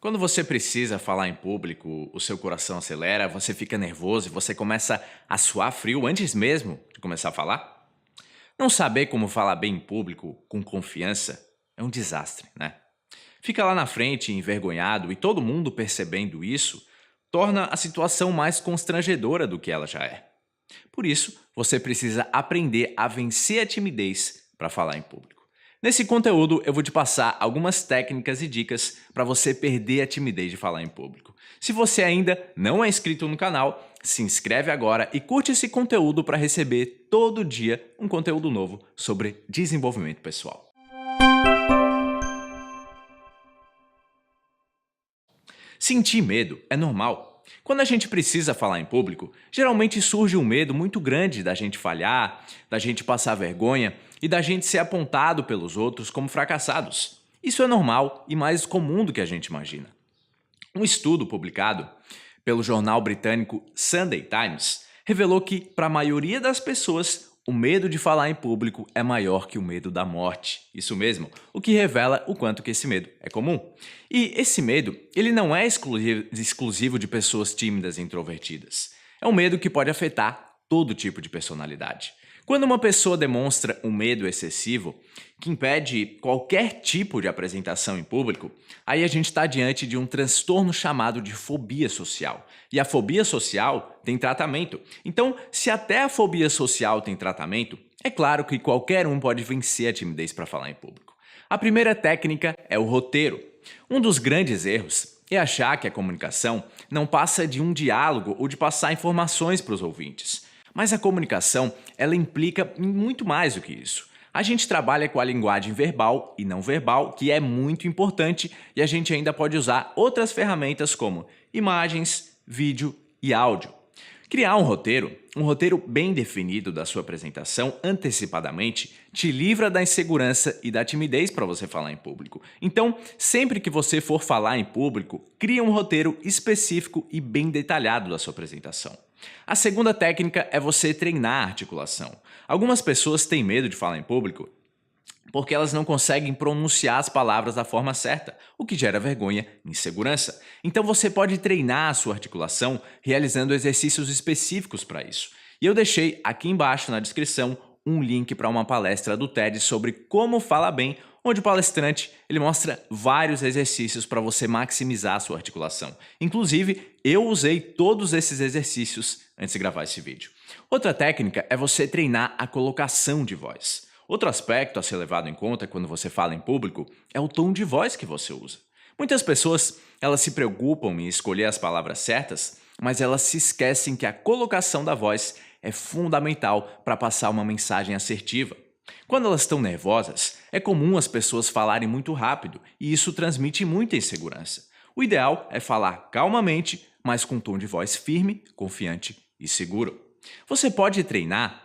Quando você precisa falar em público, o seu coração acelera, você fica nervoso e você começa a suar frio antes mesmo de começar a falar? Não saber como falar bem em público com confiança é um desastre, né? Fica lá na frente envergonhado e todo mundo percebendo isso torna a situação mais constrangedora do que ela já é. Por isso, você precisa aprender a vencer a timidez para falar em público. Nesse conteúdo, eu vou te passar algumas técnicas e dicas para você perder a timidez de falar em público. Se você ainda não é inscrito no canal, se inscreve agora e curte esse conteúdo para receber todo dia um conteúdo novo sobre desenvolvimento pessoal. Sentir medo é normal. Quando a gente precisa falar em público, geralmente surge um medo muito grande da gente falhar, da gente passar vergonha e da gente ser apontado pelos outros como fracassados. Isso é normal e mais comum do que a gente imagina. Um estudo publicado pelo jornal britânico Sunday Times revelou que, para a maioria das pessoas, o medo de falar em público é maior que o medo da morte. Isso mesmo, o que revela o quanto que esse medo é comum. E esse medo, ele não é exclusivo de pessoas tímidas e introvertidas. É um medo que pode afetar todo tipo de personalidade. Quando uma pessoa demonstra um medo excessivo, que impede qualquer tipo de apresentação em público, aí a gente está diante de um transtorno chamado de fobia social. E a fobia social tem tratamento. Então, se até a fobia social tem tratamento, é claro que qualquer um pode vencer a timidez para falar em público. A primeira técnica é o roteiro. Um dos grandes erros é achar que a comunicação não passa de um diálogo ou de passar informações para os ouvintes. Mas a comunicação, ela implica em muito mais do que isso. A gente trabalha com a linguagem verbal e não verbal, que é muito importante, e a gente ainda pode usar outras ferramentas como imagens, vídeo e áudio. Criar um roteiro bem definido da sua apresentação antecipadamente, te livra da insegurança e da timidez para você falar em público. Então, sempre que você for falar em público, crie um roteiro específico e bem detalhado da sua apresentação. A segunda técnica é você treinar a articulação. Algumas pessoas têm medo de falar em público porque elas não conseguem pronunciar as palavras da forma certa, o que gera vergonha e insegurança. Então você pode treinar a sua articulação realizando exercícios específicos para isso. E eu deixei aqui embaixo na descrição um link para uma palestra do TED sobre como falar bem, onde o palestrante ele mostra vários exercícios para você maximizar a sua articulação. Inclusive, eu usei todos esses exercícios antes de gravar esse vídeo. Outra técnica é você treinar a colocação de voz. Outro aspecto a ser levado em conta quando você fala em público é o tom de voz que você usa. Muitas pessoas elas se preocupam em escolher as palavras certas, mas elas se esquecem que a colocação da voz é fundamental para passar uma mensagem assertiva. Quando elas estão nervosas, é comum as pessoas falarem muito rápido e isso transmite muita insegurança. O ideal é falar calmamente, mas com um tom de voz firme, confiante e seguro. Você pode treinar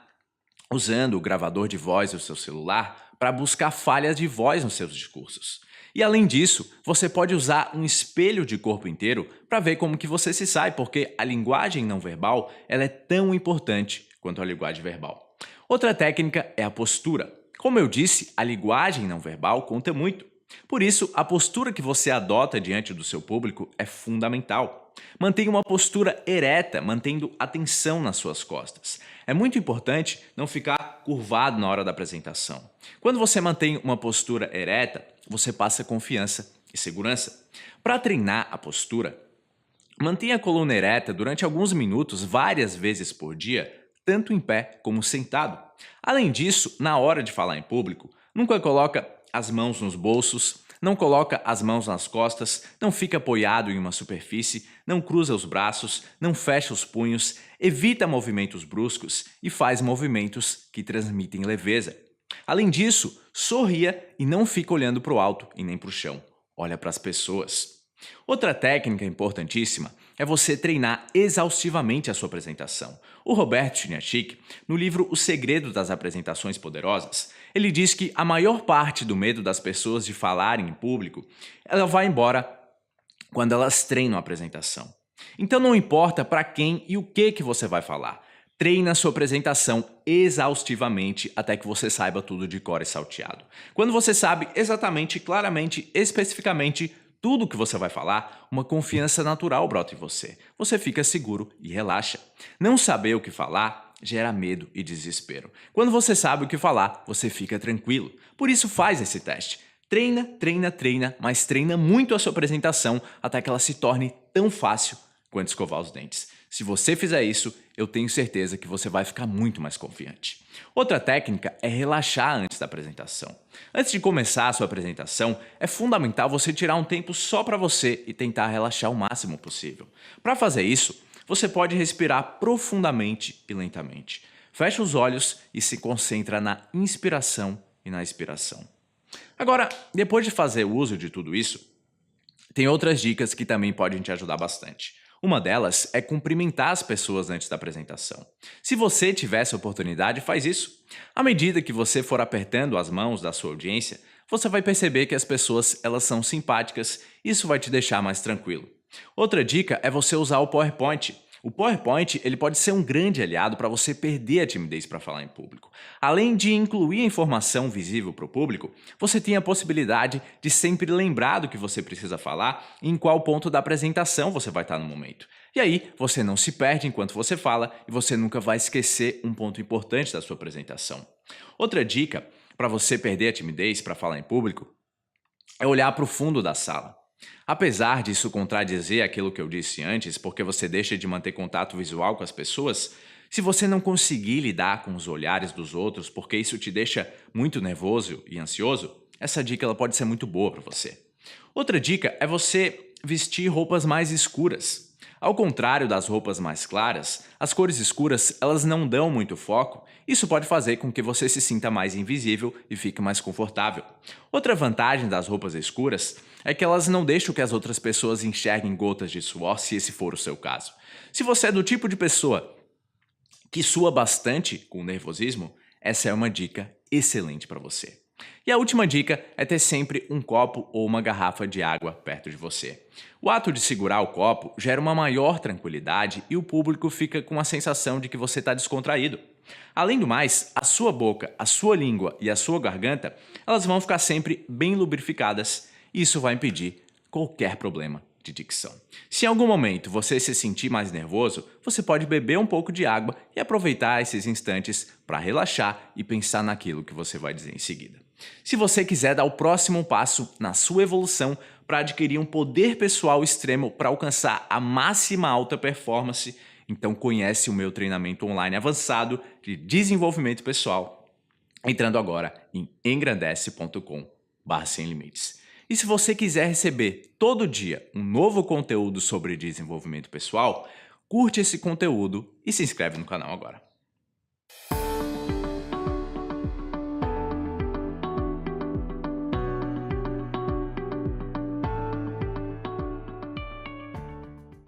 usando o gravador de voz do seu celular para buscar falhas de voz nos seus discursos. E além disso, você pode usar um espelho de corpo inteiro para ver como que você se sai, porque a linguagem não verbal ela é tão importante quanto a linguagem verbal. Outra técnica é a postura. Como eu disse, a linguagem não verbal conta muito. Por isso, a postura que você adota diante do seu público é fundamental. Mantenha uma postura ereta, mantendo atenção nas suas costas. É muito importante não ficar curvado na hora da apresentação. Quando você mantém uma postura ereta, você passa confiança e segurança. Para treinar a postura, mantenha a coluna ereta durante alguns minutos, várias vezes por dia, tanto em pé como sentado. Além disso, na hora de falar em público, nunca coloca as mãos nos bolsos, não coloca as mãos nas costas, não fica apoiado em uma superfície, não cruza os braços, não fecha os punhos, evita movimentos bruscos e faz movimentos que transmitem leveza. Além disso, sorria e não fica olhando para o alto e nem para o chão. Olha para as pessoas. Outra técnica importantíssima é você treinar exaustivamente a sua apresentação. O Robert Chiniachik, no livro O Segredo das Apresentações Poderosas, ele diz que a maior parte do medo das pessoas de falarem em público, ela vai embora quando elas treinam a apresentação. Então não importa para quem e o que você vai falar. Treine a sua apresentação exaustivamente até que você saiba tudo de cor e salteado. Quando você sabe exatamente, claramente, especificamente tudo que você vai falar, uma confiança natural brota em você. Você fica seguro e relaxa. Não saber o que falar gera medo e desespero. Quando você sabe o que falar, você fica tranquilo. Por isso faz esse teste. Treina, treina, treina, mas treina muito a sua apresentação até que ela se torne tão fácil quanto escovar os dentes. Se você fizer isso, eu tenho certeza que você vai ficar muito mais confiante. Outra técnica é relaxar antes da apresentação. Antes de começar a sua apresentação, é fundamental você tirar um tempo só para você e tentar relaxar o máximo possível. Para fazer isso, você pode respirar profundamente e lentamente. Fecha os olhos e se concentra na inspiração e na expiração. Agora, depois de fazer uso de tudo isso, tem outras dicas que também podem te ajudar bastante. Uma delas é cumprimentar as pessoas antes da apresentação. Se você tiver essa oportunidade, faz isso. À medida que você for apertando as mãos da sua audiência, você vai perceber que as pessoas elas são simpáticas e isso vai te deixar mais tranquilo. Outra dica é você usar o PowerPoint. O PowerPoint ele pode ser um grande aliado para você perder a timidez para falar em público. Além de incluir a informação visível para o público, você tem a possibilidade de sempre lembrar do que você precisa falar e em qual ponto da apresentação você vai estar no momento. E aí, você não se perde enquanto você fala e você nunca vai esquecer um ponto importante da sua apresentação. Outra dica para você perder a timidez para falar em público é olhar para o fundo da sala. Apesar disso contradizer aquilo que eu disse antes, porque você deixa de manter contato visual com as pessoas, se você não conseguir lidar com os olhares dos outros, porque isso te deixa muito nervoso e ansioso, essa dica ela pode ser muito boa para você. Outra dica é você vestir roupas mais escuras. Ao contrário das roupas mais claras, as cores escuras elas não dão muito foco. Isso pode fazer com que você se sinta mais invisível e fique mais confortável. Outra vantagem das roupas escuras é que elas não deixam que as outras pessoas enxerguem gotas de suor, se esse for o seu caso. Se você é do tipo de pessoa que sua bastante com nervosismo, essa é uma dica excelente para você. E a última dica é ter sempre um copo ou uma garrafa de água perto de você. O ato de segurar o copo gera uma maior tranquilidade e o público fica com a sensação de que você está descontraído. Além do mais, a sua boca, a sua língua e a sua garganta, elas vão ficar sempre bem lubrificadas e isso vai impedir qualquer problema de dicção. Se em algum momento você se sentir mais nervoso, você pode beber um pouco de água e aproveitar esses instantes para relaxar e pensar naquilo que você vai dizer em seguida. Se você quiser dar o próximo passo na sua evolução para adquirir um poder pessoal extremo para alcançar a máxima alta performance, então conhece o meu treinamento online avançado de desenvolvimento pessoal, entrando agora em engrandece.com/sem limites. E se você quiser receber todo dia um novo conteúdo sobre desenvolvimento pessoal, curte esse conteúdo e se inscreve no canal agora.